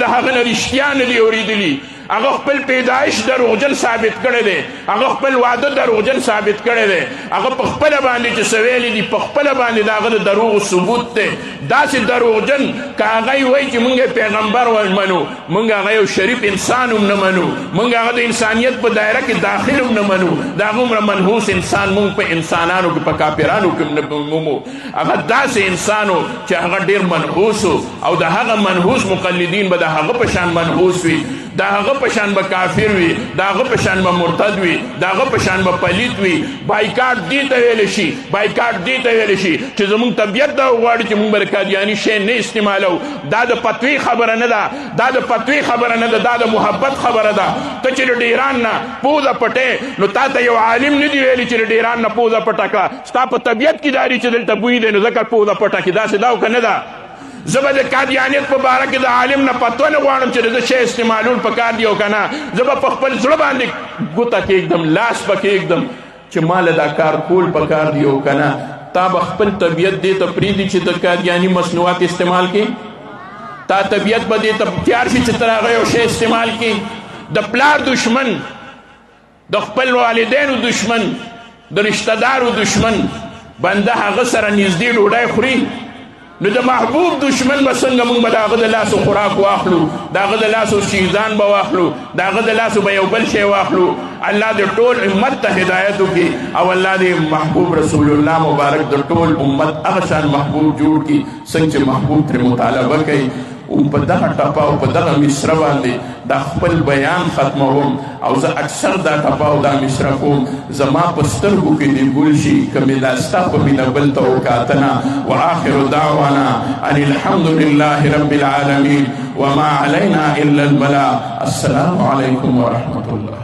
د هغه نه رښتیا نه دي اورېدلي، هغه خپل پیدایش دروغجن ثابت کړی دی، هغه خپل واده دروغجن ثابت کړی دی، هغه په خپله باندې چې څه ویلي دي په خپله باندې د هغه د دروغو ثبوت دی. داسې دروغجن که هغه یې وایي چې موږ پیغمبر منو، موږ هغه یو شریف انسان هم نه منو، موږ هغه د انسانیت په دایره کې داخل هم نه منو، د هغه عمره منحوس انسان موږ په انسانانو کې په کافرانو کې هم نه مومو. هغه داسې انسان و چې هغه ډېر منحوس و، او د هغه منحوس مقلدین به د هغه په شان منحوس وي، د هغه په شان به کافر وي، د هغه په شان به مرتد وي، د هغه په شان به پلیت وي. بایکاټ دې ته ویلی شي، بایکاټ دې ته ویلی شي چې زموږ طبیعت دا غواړي چې موږ به د قادیاني شی نه استعمالو. دا د فتوی خبره نه ده، دا د فتوی خبره نه ده، دا د محبت خبره ده. ته چې د ډیران نه پوزه پټې، نو تا ته یو عالم نه دی ویلي چې د ډیران نه پوزه پټه کړه. ستا په طبیعت کې داري چې دلته بوی دی، نو ځکه پوزه پټه کړي. داسې دا که نه ده. زه به د قادیانیت په باره کې د عالم نه فتوا نه غواړم چې د شی استعمالول پکار دی او که نه. زه به په خپل زړه باندې ګوته کېږدم، لاس به کېږدم چې ما له دا کار کول پکار دی او که نه. تا به خپل طبیعت دې ته پرېږدي چې د قادیاني مصنوعات استعمال کړي؟ تا طبیعت به دې ته تیار شي چې تر هغه یو شی استعمال کړي؟ د پلار دشمن، د خپل والدینو دشمن، د رشته دارو دشمن بنده هغه سره نږدې ډوډۍ خوري، نو د محبوب دشمن به څنګه موږ به د هغه د لاسو خوراک واخلو، د هغه د لاسو چیزان به واخلو، د هغه د لاسو به یو بل شی واخلو. الله د ټول امت ته هدایت وکړي او الله د محبوب رسول الله مبارک د ټول امت هغه شان محبوب جوړ کړي څنګه چې محبوب ترې مطالبه کوي. او په دغه ټپه او په دغه مصره باندې دا خپل بیان ختموم، او زه اکثر دا ټپه او دا مصره کوم زما په سترګو کې دې ګل شي که مې دا ستا په مینه بل ته وکاتنه. وآخر دعوانا ان الحمد لله رب العالمین وما علینا الا البلاغ. السلام علیکم ورحمة الله.